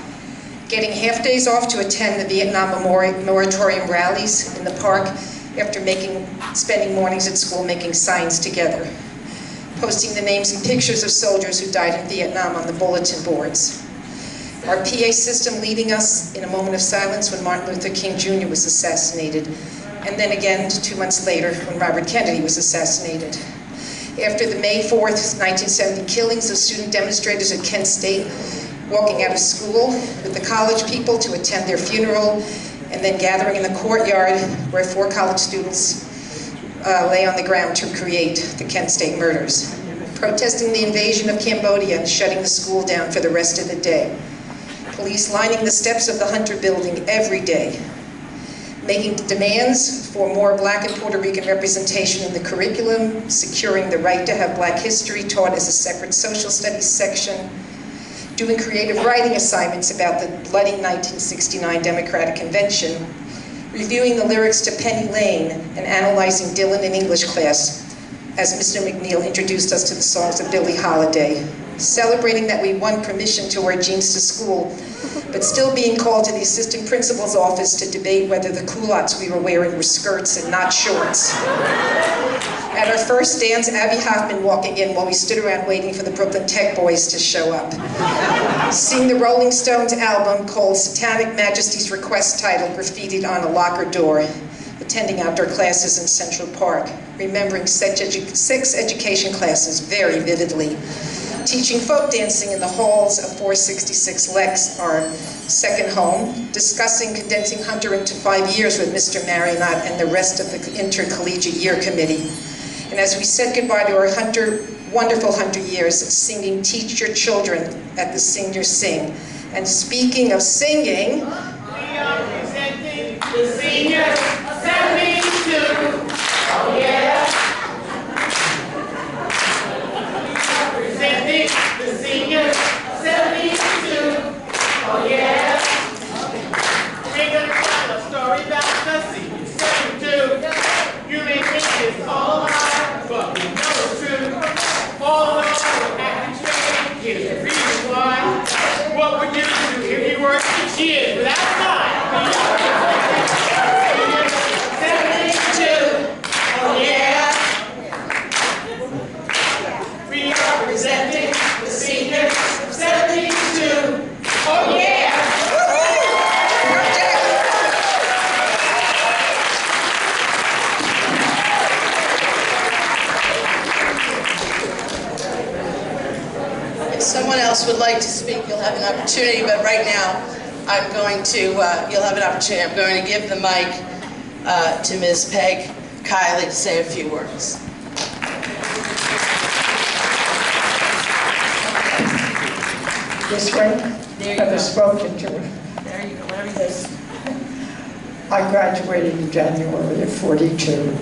Getting half days off to attend the Vietnam moratorium rallies in the park after spending mornings at school making signs together. Posting the names and pictures of soldiers who died in Vietnam on the bulletin boards. Our PA system leading us in a moment of silence when Martin Luther King Jr. was assassinated, and then again 2 months later when Robert Kennedy was assassinated. After the May 4th, 1970 killings of student demonstrators at Kent State, walking out of school with the college people to attend their funeral, and then gathering in the courtyard where 4 college students lay on the ground to create the Kent State murders. Protesting the invasion of Cambodia and shutting the school down for the rest of the day. Police lining the steps of the Hunter building every day. Making demands for more Black and Puerto Rican representation in the curriculum, securing the right to have Black history taught as a separate social studies section, doing creative writing assignments about the bloody 1969 Democratic Convention, reviewing the lyrics to Penny Lane and analyzing Dylan in English class as Mr. McNeil introduced us to the songs of Billie Holiday, celebrating that we won permission to wear jeans to school, but still being called to the assistant principal's office to debate whether the culottes we were wearing were skirts and not shorts. At our first dance, Abby Hoffman walking in while we stood around waiting for the Brooklyn Tech boys to show up. Seeing the Rolling Stones album called Satanic Majesty's Request title graffitied on a locker door, attending outdoor classes in Central Park. remembering six education classes very vividly. Teaching folk dancing in the halls of 466 Lex, our second home. Discussing condensing Hunter into 5 years with Mr. Marionette and the rest of the intercollegiate year committee. And as we said goodbye to our wonderful Hunter years, singing Teach Your Children at the Senior Sing. And speaking of singing, we are presenting the seniors of 72. Oh yeah. Presenting the seniors of 72. Oh yeah. We're gonna tell a story about the seniors 72. You may think it's all hard, but we know it's true. All of us are acting straight. Here's the reason why. What would you do if you worked 6 years without time? 72. Oh yeah. We are presenting the seniors of 72. Oh yeah. If someone else would like to speak, you'll have an opportunity, but right now, I'm going to, you'll have an opportunity. I'm going to give the mic to Ms. Peg Kiley to say a few words. This way? I've spoken to her. There you go. There he is. I graduated in January of 42.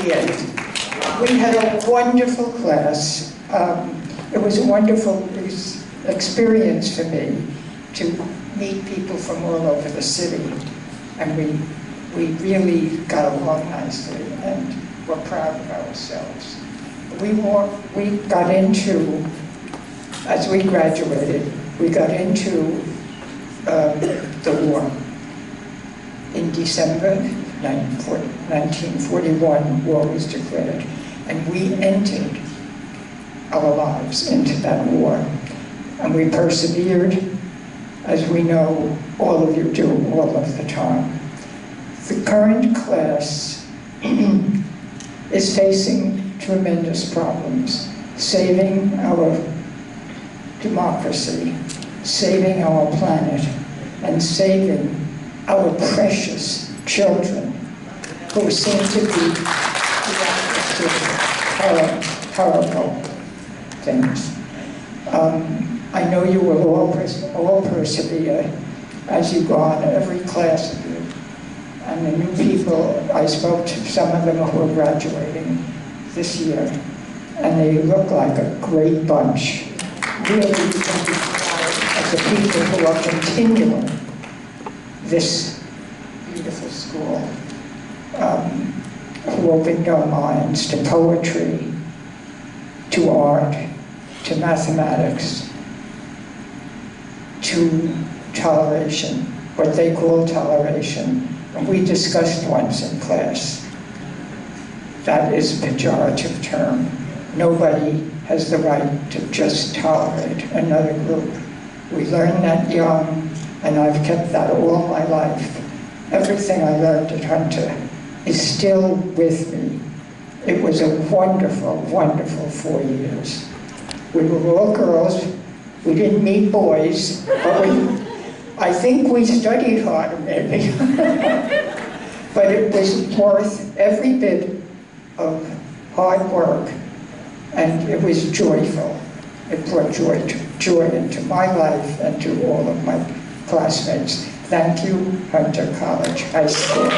98. We had a wonderful class. It was a wonderful experience for me to meet people from all over the city. And we really got along nicely and were proud of ourselves. We got into, as we graduated, we got into the war. In December 1941, war was declared, and we entered our lives into that war. And we persevered, as we know all of you do all of the time. The current class is facing tremendous problems, saving our democracy, saving our planet, and saving our precious children who seem to be horrible things. I know you will all persevere as you go on, every class of you. And the new people, I spoke to some of them who are graduating this year, and they look like a great bunch. Really, you can be proud of the people who are continuing this beautiful school, who opened our minds to poetry, to art, to mathematics, to toleration, what they call toleration. And we discussed once in class. That is a pejorative term. Nobody has the right to just tolerate another group. We learned that young, and I've kept that all my life. Everything I learned at Hunter is still with me. It was a wonderful, wonderful 4 years. We were all girls. We didn't meet boys, but I think we studied harder, maybe. But it was worth every bit of hard work, and it was joyful. It brought joy into my life and to all of my classmates. Thank you, Hunter College High School.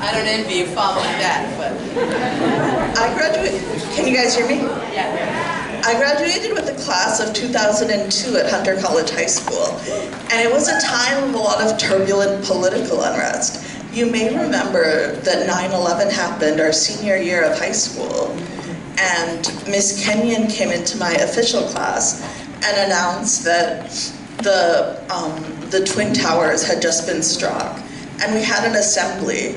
I don't envy you following that, but I graduated, can you guys hear me? Yeah. I graduated with the class of 2002 at Hunter College High School, and it was a time of a lot of turbulent political unrest. You may remember that 9/11 happened our senior year of high school, and Miss Kenyon came into my official class and announced that the Twin Towers had just been struck, and we had an assembly.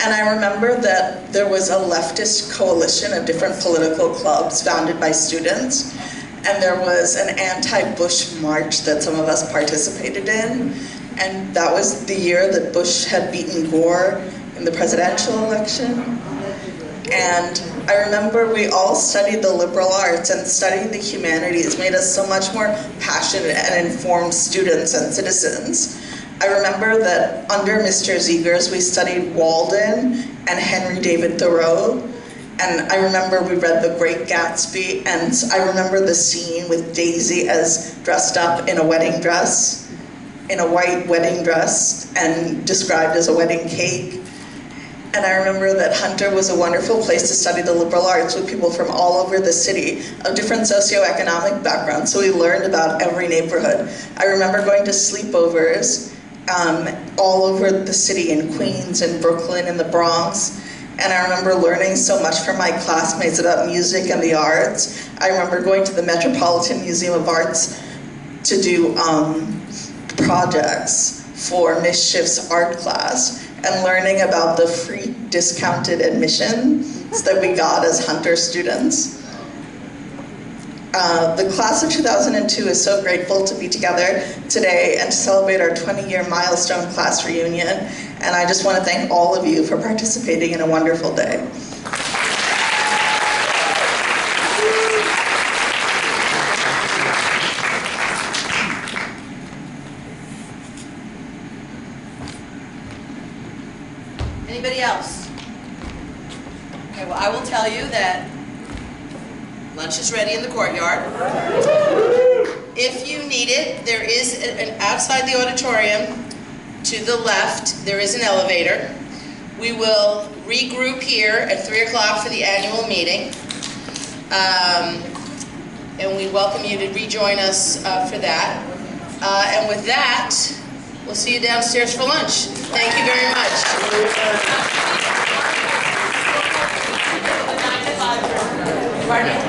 And I remember that there was a leftist coalition of different political clubs founded by students, and there was an anti-Bush march that some of us participated in. And that was the year that Bush had beaten Gore in the presidential election. And I remember we all studied the liberal arts, and studying the humanities made us so much more passionate and informed students and citizens. I remember that under Mr. Zegers, we studied Walden and Henry David Thoreau. And I remember we read The Great Gatsby, and I remember the scene with Daisy as dressed up in a wedding dress, in a white wedding dress, and described as a wedding cake. And I remember that Hunter was a wonderful place to study the liberal arts with people from all over the city of different socioeconomic backgrounds, so we learned about every neighborhood. I remember going to sleepovers all over the city, in Queens and Brooklyn and the Bronx. And I remember learning so much from my classmates about music and the arts. I remember going to the Metropolitan Museum of Arts to do projects for Miss Schiff's art class and learning about the free discounted admissions that we got as Hunter students. The class of 2002 is so grateful to be together today and to celebrate our 20-year milestone class reunion. And I just want to thank all of you for participating in a wonderful day. Anybody else? Okay, well, I will tell you that lunch is ready in the courtyard. If you need it, there is outside the auditorium to the left, there is an elevator. We will regroup here at 3 o'clock for the annual meeting. And we welcome you to rejoin us for that. And with that, we'll see you downstairs for lunch. Thank you very much. Pardon?